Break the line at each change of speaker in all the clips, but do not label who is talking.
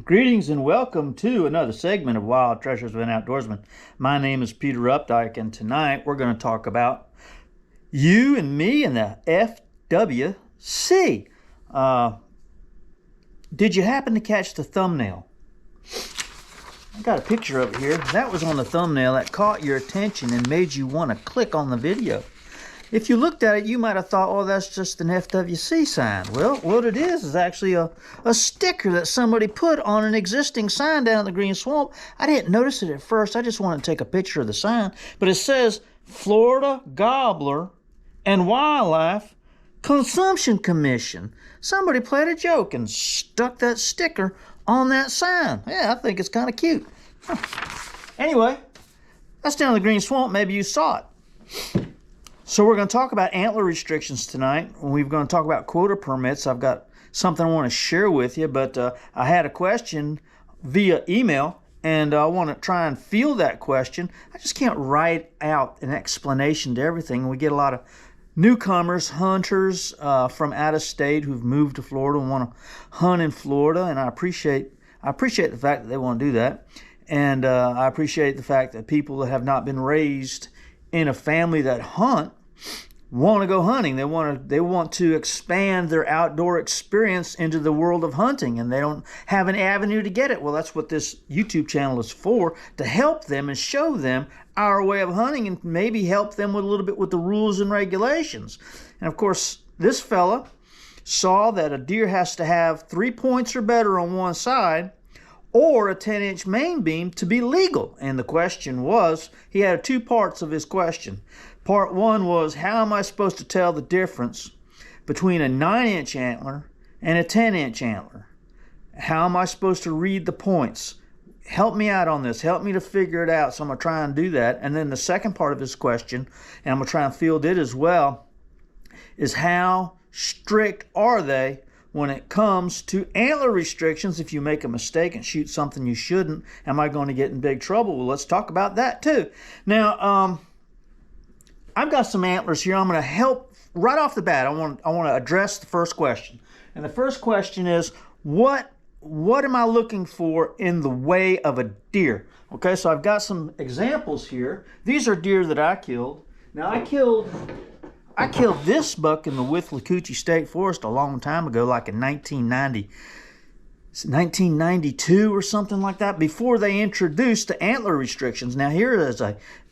Greetings and welcome to another segment of Wild Treasures of an Outdoorsman. My name is Peter Updike, and tonight we're going to talk about you and me and the FWC. Did you happen to catch the thumbnail? I got a picture of it here. That was on the thumbnail that caught your attention and made you want to click on the video. If you looked at it, you might have thought, oh, that's just an FWC sign. Well, what it is actually a sticker that somebody put on an existing sign down in the Green Swamp. I didn't notice it at first. I just wanted to take a picture of the sign. But it says, Florida Gobbler and Wildlife Consumption Commission. Somebody played a joke and stuck that sticker on that sign. Yeah, I think it's kind of cute. Anyway, that's down in the Green Swamp. Maybe you saw it. So we're going to talk about antler restrictions tonight. We're going to talk about quota permits. I've got something I want to share with you, but I had a question via email, and I want to try and field that question. I just can't write out an explanation to everything. We get a lot of newcomers, hunters from out of state who've moved to Florida and want to hunt in Florida, and I appreciate the fact that they want to do that. And I appreciate the fact that people that have not been raised in a family that hunt want to go hunting. They want to expand their outdoor experience into the world of hunting, and they don't have an avenue to get it. Well, that's what this YouTube channel is for, to help them and show them our way of hunting and maybe help them with a little bit with the rules and regulations. And of course, this fella saw that a deer has to have 3 points or better on one side or a 10-inch main beam to be legal. And the question was, he had two parts of his question. Part one was, how am I supposed to tell the difference between a 9-inch antler and a 10-inch antler? How am I supposed to read the points? Help me out on this. Help me to figure it out. So I'm going to try and do that. And then the second part of his question, and I'm going to try and field it as well, is how strict are they when it comes to antler restrictions? If you make a mistake and shoot something you shouldn't, am I going to get in big trouble? Well, let's talk about that too. Now, I've got some antlers here. I'm going to help right off the bat. I want to address the first question. And the first question is, what am I looking for in the way of a deer? Okay, so I've got some examples here. These are deer that I killed. Now, I killed this buck in the Withlacoochee State Forest a long time ago, like in 1992 or something like that, before they introduced the antler restrictions. Now here is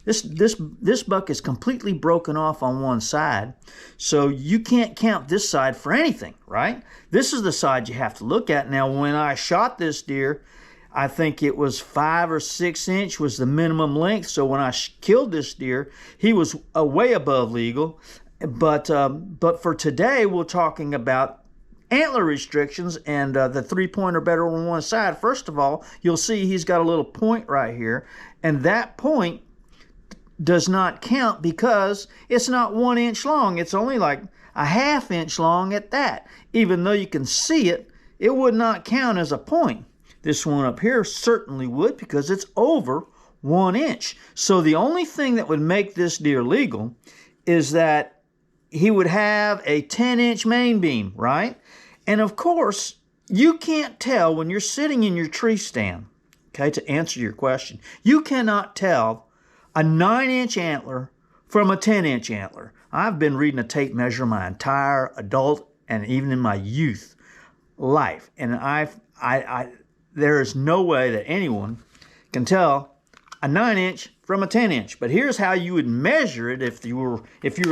this buck is completely broken off on one side, so you can't count this side for anything, right? This is the side you have to look at. Now, when I shot this deer, I think it was 5 or 6 inch was the minimum length. So when I killed this deer, he was way above legal. But for today, we're talking about antler restrictions and the 3 point or better on one side. First of all, you'll see he's got a little point right here, and that point does not count because it's not 1 inch long. It's only like a ½ inch long at that. Even though you can see it, it would not count as a point. This one up here certainly would, because it's over 1 inch. So the only thing that would make this deer legal is that he would have a 10-inch main beam, right? And of course, you can't tell when you're sitting in your tree stand, okay, to answer your question, you cannot tell a 9-inch antler from a 10-inch antler. I've been reading a tape measure my entire adult and even in my youth life, and there is no way that anyone can tell a 9-inch from a 10-inch. But here's how you would measure it if you were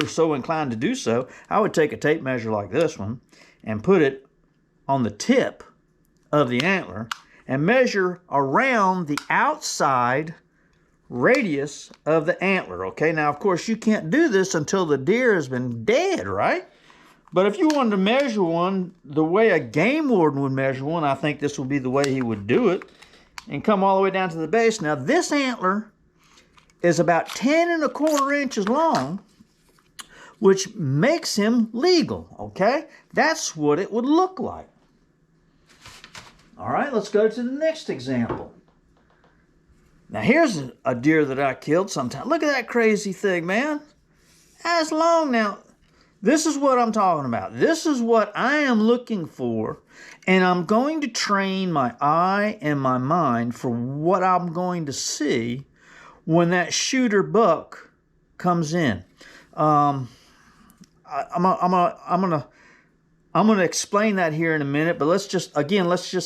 so inclined to do so. I would take a tape measure like this one and put it on the tip of the antler and measure around the outside radius of the antler. Okay, now of course you can't do this until the deer has been dead, right? But if you wanted to measure one the way a game warden would measure one, I think this would be the way he would do it, and come all the way down to the base. Now this antler is about 10¼ inches long, which makes him legal, okay? That's what it would look like. All right, let's go to the next example. Now here's a deer that I killed sometime. Look at that crazy thing, man. That's long. Now, This is what I'm talking about. This is what I am looking for. And I'm going to train my eye and my mind for what I'm going to see when that shooter buck comes in. I'm gonna explain that here in a minute, but let's just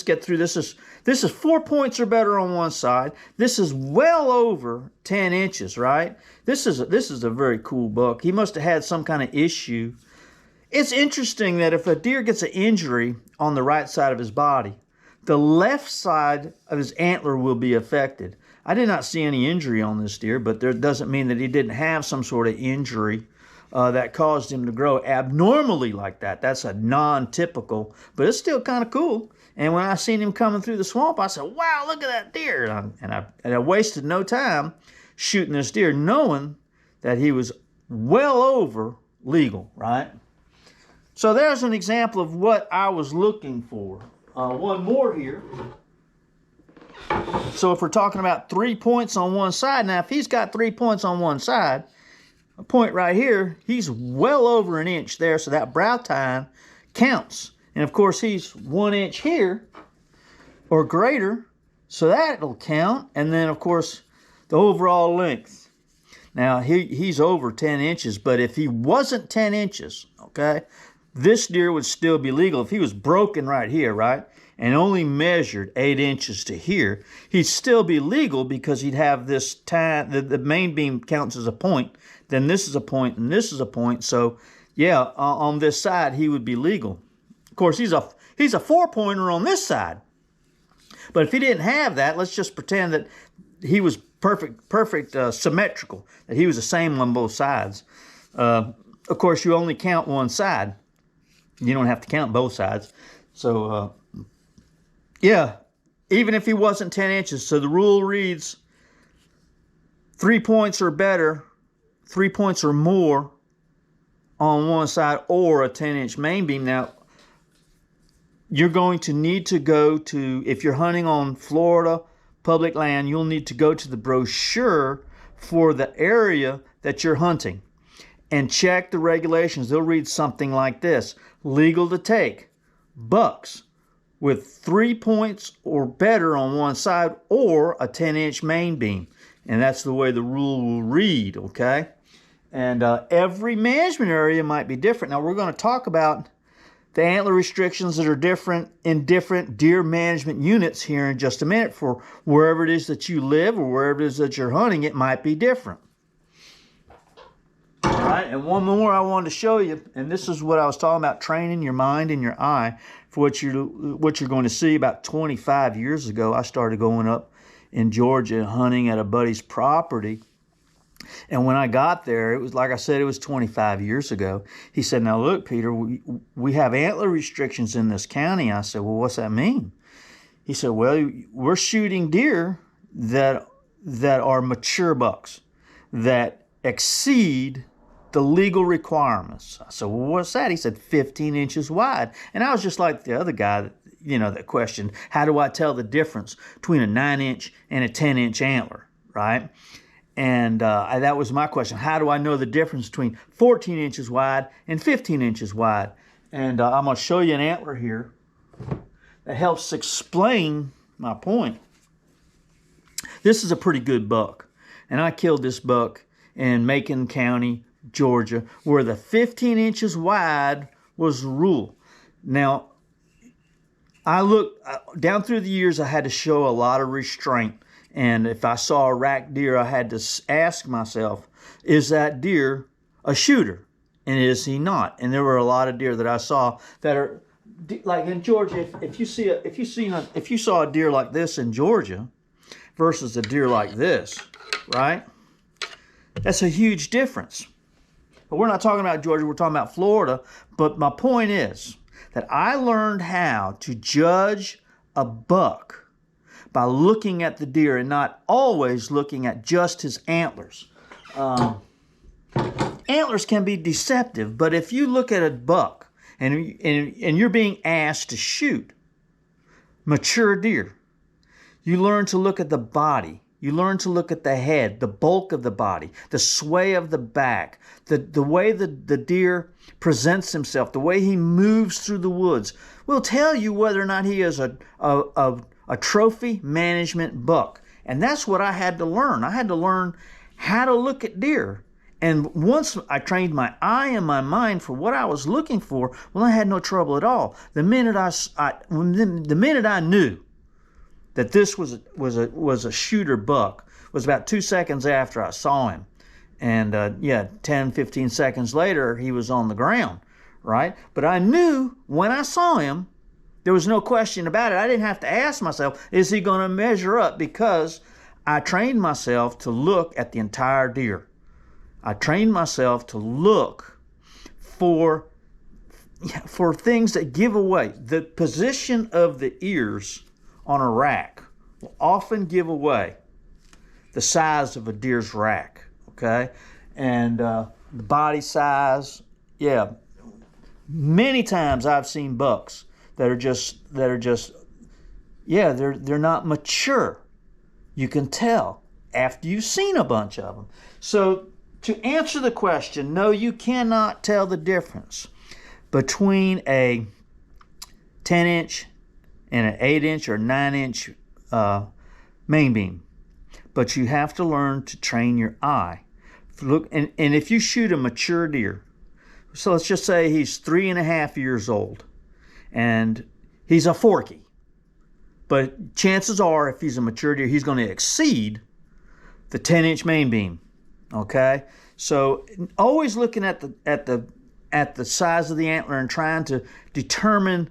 get through this. This is 4 points or better on one side. This is well over 10 inches, right? This is a very cool buck. He must have had some kind of issue. It's interesting that if a deer gets an injury on the right side of his body, the left side of his antler will be affected. I did not see any injury on this deer, but that doesn't mean that he didn't have some sort of injury that caused him to grow abnormally like that. That's a non-typical, but it's still kind of cool. And when I seen him coming through the swamp, I said, wow, look at that deer. And I wasted no time shooting this deer, knowing that he was well over legal, right? So there's an example of what I was looking for. One more here. So if we're talking about 3 points on one side, now if he's got 3 points on one side, a point right here, he's well over an inch there, so that brow tine counts. And of course he's 1 inch here or greater, so that'll count. And then of course the overall length. Now he's over 10 inches, but if he wasn't 10 inches, okay, this deer would still be legal. If he was broken right here, right, and only measured 8 inches to here, he'd still be legal because he'd have this tine. The main beam counts as a point, then this is a point, and this is a point. So yeah, on this side he would be legal. Of course, he's a 4-pointer on this side. But if he didn't have that, let's just pretend that he was perfect symmetrical, that he was the same on both sides. Of course, you only count one side. You don't have to count both sides. So, yeah, even if he wasn't 10 inches. So the rule reads 3 points or better, 3 points or more on one side, or a 10-inch main beam. Now, you're going to need to go to, if you're hunting on Florida public land, you'll need to go to the brochure for the area that you're hunting and check the regulations. They'll read something like this: legal to take bucks with 3 points or better on one side, or a 10-inch main beam. And that's the way the rule will read, okay? And every management area might be different. Now, we're going to talk about the antler restrictions that are different in different deer management units here in just a minute. For wherever it is that you live or wherever it is that you're hunting, it might be different. All right, and one more I wanted to show you, and this is what I was talking about, training your mind and your eye for what you're going to see. About 25 years ago, I started going up in Georgia hunting at a buddy's property. And when I got there, it was like I said, it was 25 years ago. He said, now look, Peter, we have antler restrictions in this county. I said, well, what's that mean? He said, well, we're shooting deer that are mature bucks that exceed the legal requirements. I said, well, what's that? He said, 15 inches wide. And I was just like the other guy, that questioned, how do I tell the difference between a 9-inch and a 10-inch antler, right? And that was my question. How do I know the difference between 14 inches wide and 15 inches wide? And I'm going to show you an antler here that helps explain my point. This is a pretty good buck. And I killed this buck in Macon County, Georgia, where the 15 inches wide was the rule. Now, I looked down through the years, I had to show a lot of restraint. And if I saw a rack deer, I had to ask myself, is that deer a shooter? And is he not? And there were a lot of deer that I saw that are, like in Georgia, if you saw a deer like this in Georgia versus a deer like this, right? That's a huge difference. But we're not talking about Georgia, we're talking about Florida. But my point is that I learned how to judge a buck by looking at the deer and not always looking at just his antlers. Antlers can be deceptive, but if you look at a buck and you're being asked to shoot mature deer, you learn to look at the body You learn to look at the head, the bulk of the body, the sway of the back, the way the deer presents himself, the way he moves through the woods will tell you whether or not he is a trophy management buck. And that's what I had to learn. I had to learn how to look at deer. And once I trained my eye and my mind for what I was looking for, well, I had no trouble at all. The minute I knew that this was a shooter buck was about 2 seconds after I saw him. And 10, 15 seconds later, he was on the ground, right? But I knew when I saw him, there was no question about it. I didn't have to ask myself, is he going to measure up? Because I trained myself to look at the entire deer. I trained myself to look for things that give away. The position of the ears on a rack will often give away the size of a deer's rack, okay? And the body size, yeah. Many times I've seen bucks that are just they're not mature. You can tell after you've seen a bunch of them. So to answer the question, no, you cannot tell the difference between a 10-inch and an 8-inch or 9-inch main beam. But you have to learn to train your eye. Look, and if you shoot a mature deer, so let's just say he's 3.5 years old, and he's a forky. But chances are, if he's a mature deer, he's going to exceed the 10-inch main beam. Okay, so always looking at the size of the antler and trying to determine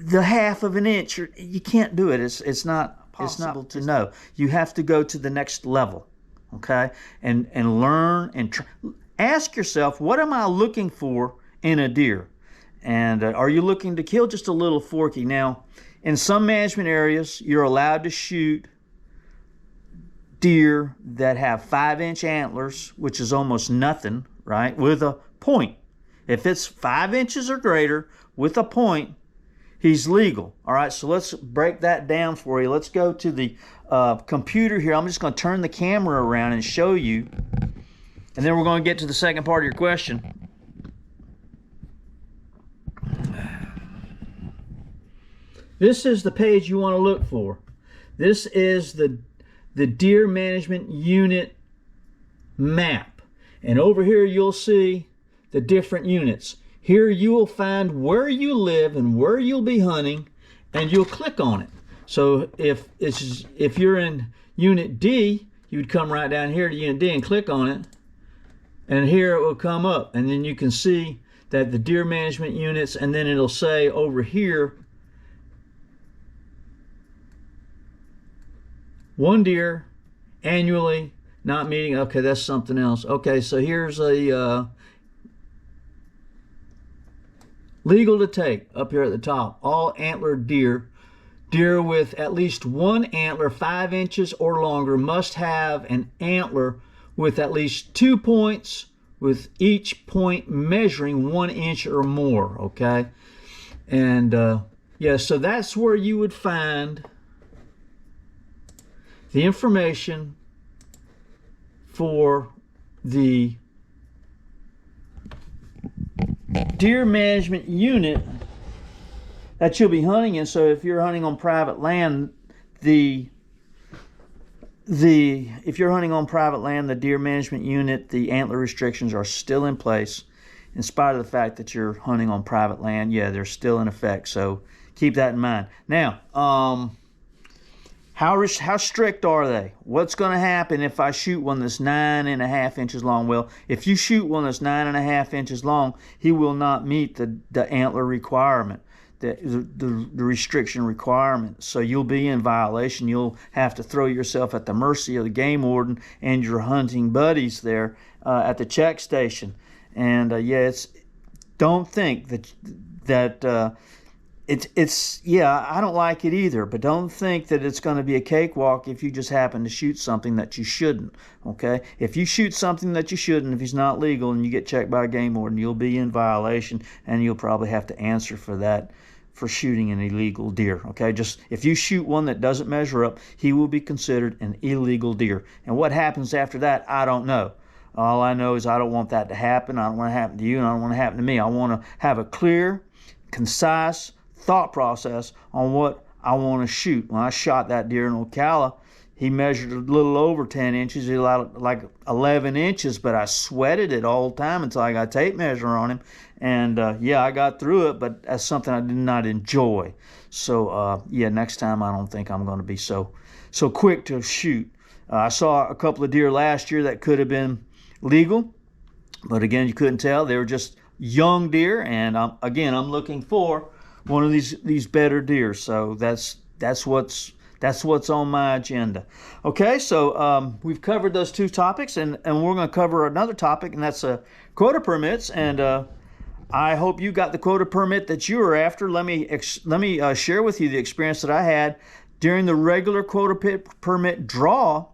the half of an inch. You can't do it. It's not possible to know. You have to go to the next level. Okay, and learn and ask yourself, what am I looking for in a deer? And are you looking to kill just a little forky? Now, in some management areas, you're allowed to shoot deer that have 5-inch antlers, which is almost nothing, right, with a point. If it's 5 inches or greater with a point, he's legal. All right, so let's break that down for you. Let's go to the computer here. I'm just going to turn the camera around and show you, and then we're going to get to the second part of your question. This is the page you want to look for. This is the Deer Management Unit map. And over here you'll see the different units. Here you will find where you live and where you'll be hunting, and you'll click on it. So if you're in Unit D, you'd come right down here to Unit D and click on it, and here it will come up. And then you can see that the deer management units, and then it'll say over here, 1 deer annually not meeting. Okay, that's something else. Okay, so here's a legal to take up here at the top. All antler deer with at least 1 antler 5 inches or longer must have an antler with at least 2 points, with each point measuring 1 inch or more. Okay, and yeah, so that's where you would find the information for the deer management unit that you'll be hunting in. So if you're hunting on private land, the deer management unit, the antler restrictions are still in place, in spite of the fact that you're hunting on private land. Yeah, they're still in effect. So keep that in mind. Now, how strict are they? What's going to happen if I shoot one that's 9.5 inches long? Well, if you shoot one that's 9.5 inches long, he will not meet the antler requirement, the restriction requirement. So you'll be in violation. You'll have to throw yourself at the mercy of the game warden and your hunting buddies there at the check station. And don't think that I don't like it either, but don't think that it's going to be a cakewalk if you just happen to shoot something that you shouldn't. Okay, if you shoot something that you shouldn't, if he's not legal and you get checked by a game warden, you'll be in violation, and you'll probably have to answer for for shooting an illegal deer. Okay, just if you shoot one that doesn't measure up, he will be considered an illegal deer. And what happens after that, I don't know. All I know is I don't want that to happen. I don't want it to happen to you, and I don't want it to happen to me. I want to have a clear, concise thought process on what I want to shoot. When I shot that deer in Ocala, he measured a little over 10 inches. He allowed like 11 inches, but I sweated it all the time until I got a tape measure on him. And yeah, I got through it, but that's something I did not enjoy. So yeah, next time I don't think I'm going to be so quick to shoot. I saw a couple of deer last year that could have been legal, but again, you couldn't tell. They were just young deer, and again, I'm looking for one of these better deer. So that's what's on my agenda. Okay, so we've covered those two topics, and we're going to cover another topic, and that's quota permits. And I hope you got the quota permit that you were after. Let me share with you the experience that I had during the regular quota permit draw.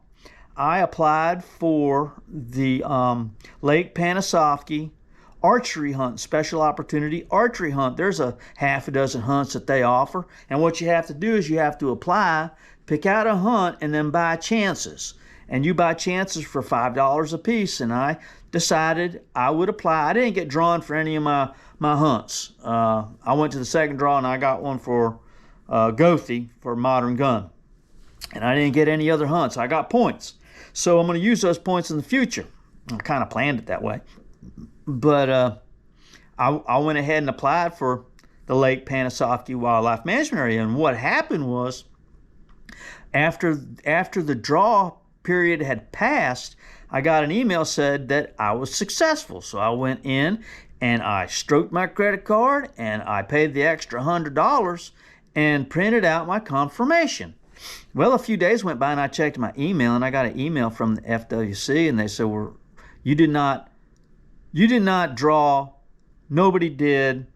I applied for the Lake Panasoffkee archery hunt, special opportunity archery hunt. There's a half a dozen hunts that they offer, and what you have to do is you have to apply, pick out a hunt, and then buy chances. And you buy chances for $5 a piece, and I decided I would apply. I didn't get drawn for any of my hunts. I went to the second draw, and I got one for Goethe for Modern Gun, and I didn't get any other hunts. I got points, so I'm going to use those points in the future. I kind of planned it that way. But I went ahead and applied for the Lake Panasoffkee Wildlife Management Area. And what happened was, after the draw period had passed, I got an email said that I was successful. So I went in and I stroked my credit card and I paid the extra $100 and printed out my confirmation. Well, a few days went by and I checked my email, and I got an email from the FWC, and they said, well, you did not draw. Nobody did.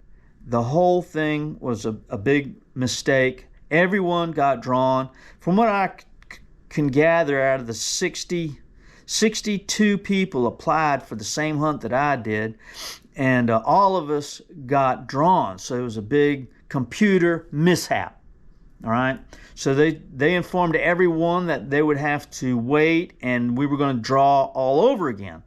The whole thing was a big mistake. Everyone got drawn. From what I can gather, out of the 62 people applied for the same hunt that I did, and all of us got drawn. So it was a big computer mishap. All right. So they informed everyone that they would have to wait, and we were going to draw all over again.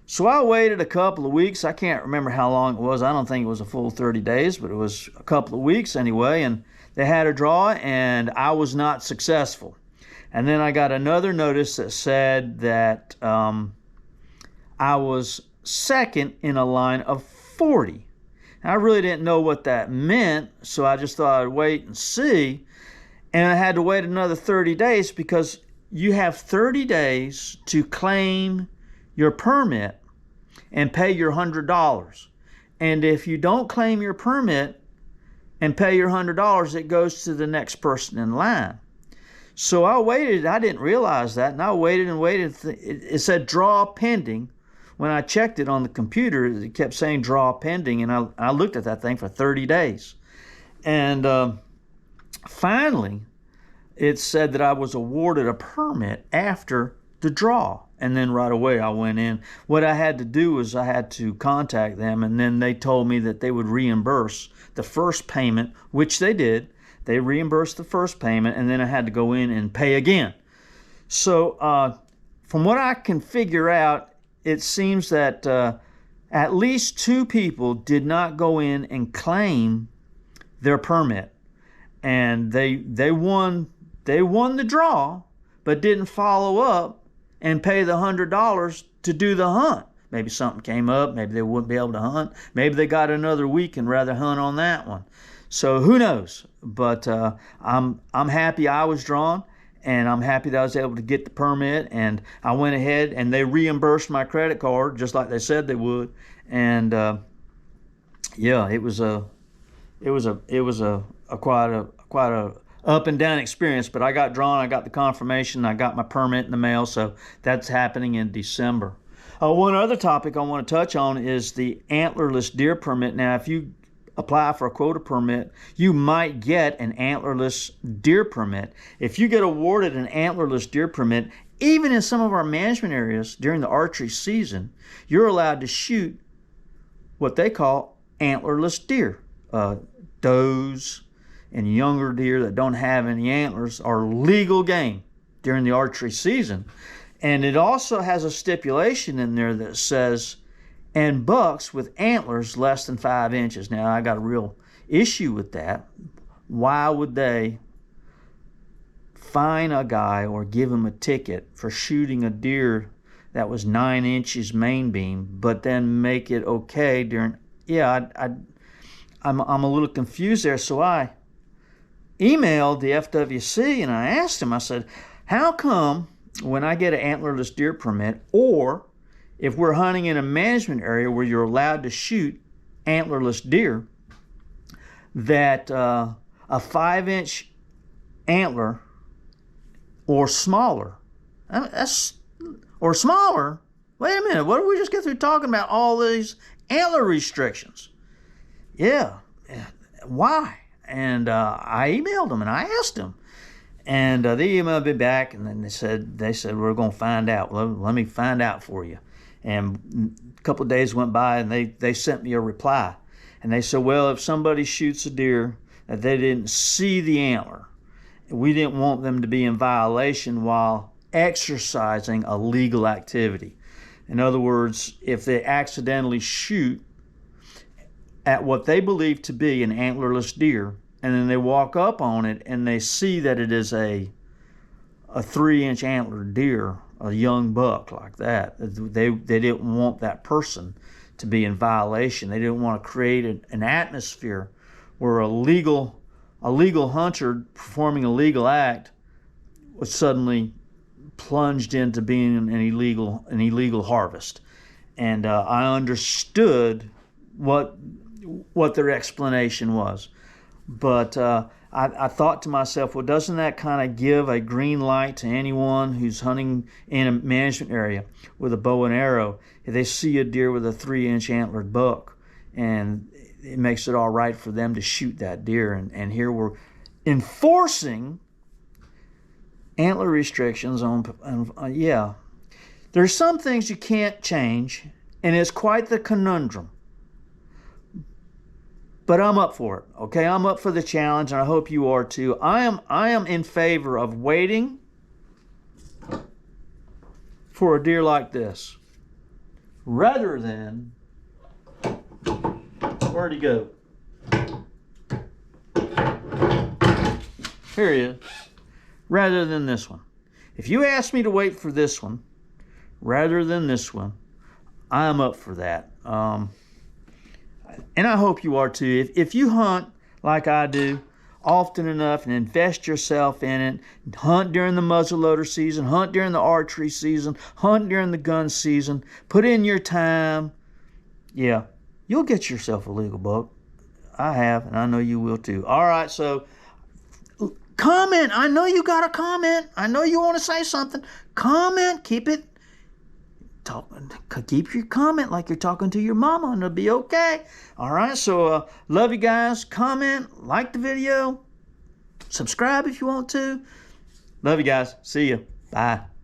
So I waited a couple of weeks. I can't remember how long it was. I don't think it was a full 30 days, but it was a couple of weeks anyway. And they had a draw, and I was not successful. And then I got another notice that said that I was second in a line of 40. And I really didn't know what that meant, so I just thought I'd wait and see. And I had to wait another 30 days because you have 30 days to claim your permit and pay your $100. And if you don't claim your permit and pay your $100, it goes to the next person in line. So I waited. I didn't realize that, and I waited and waited. It said draw pending. When I checked it on the computer, it kept saying draw pending, and I looked at that thing for 30 days. And finally, it said that I was awarded a permit after the draw. And then right away I went in. What I had to do was I had to contact them, and then they told me that they would reimburse the first payment, which they did. They reimbursed the first payment, and then I had to go in and pay again. So from what I can figure out, it seems that at least 2 people did not go in and claim their permit. And they won the draw, but didn't follow up and pay the $100 to do the hunt. Maybe something came up. Maybe they wouldn't be able to hunt. Maybe they got another week and rather hunt on that one. So who knows? But I'm happy I was drawn, and I'm happy that I was able to get the permit. And I went ahead and they reimbursed my credit card just like they said they would. And yeah, it was quite a up and down experience, but I got drawn, I got the confirmation, I got my permit in the mail, so that's happening in December. One other topic I want to touch on is the Antlerless Deer permit. Now, if you apply for a quota permit, you might get an Antlerless Deer permit. If you get awarded an Antlerless Deer permit, even in some of our management areas during the archery season, you're allowed to shoot what they call antlerless deer, does, and younger deer that don't have any antlers are legal game during the archery season. And it also has a stipulation in there that says, and bucks with antlers less than 5 inches. Now, I got a real issue with that. Why would they fine a guy or give him a ticket for shooting a deer that was 9 inches main beam, but then make it okay during, I'm a little confused there. So I emailed the FWC and I asked him, I said, how come when I get an antlerless deer permit, or if we're hunting in a management area where you're allowed to shoot antlerless deer, that a 5-inch antler or smaller, or smaller, wait a minute, what did we just get through talking about all these antler restrictions? Yeah, why? And I emailed them and I asked them, and they emailed me back, and then they said we're going to find out. Let me find out for you. And a couple of days went by, and they sent me a reply, and they said, well, if somebody shoots a deer that they didn't see the antler, we didn't want them to be in violation while exercising a legal activity. In other words, if they accidentally shoot at what they believe to be an antlerless deer, and then they walk up on it and they see that it is a 3-inch antlered deer, a young buck like that, they didn't want that person to be in violation. They didn't want to create an atmosphere where a legal hunter performing a legal act was suddenly plunged into being an illegal harvest. And I understood what their explanation was. But I thought to myself, well, doesn't that kind of give a green light to anyone who's hunting in a management area with a bow and arrow? If they see a deer with a 3-inch antlered buck, and it makes it all right for them to shoot that deer. And here we're enforcing antler restrictions on there's some things you can't change, and it's quite the conundrum. But I'm up for it, okay? I'm up for the challenge, and I hope you are too. I am in favor of waiting for a deer like this, rather than, where'd he go? Here he is. Rather than this one. If you ask me to wait for this one, rather than this one, I'm up for that. And I hope you are too. If you hunt like I do often enough and invest yourself in it, hunt during the muzzleloader season, hunt during the archery season, hunt during the gun season, put in your time, you'll get yourself a legal buck. I have, and I know you will too. All right, so comment. I know you got a comment. I know you want to say something. Comment. Keep your comment like you're talking to your mama, and it'll be okay. All right, so love you guys. Comment, like the video, subscribe if you want to. Love you guys. See you. Bye.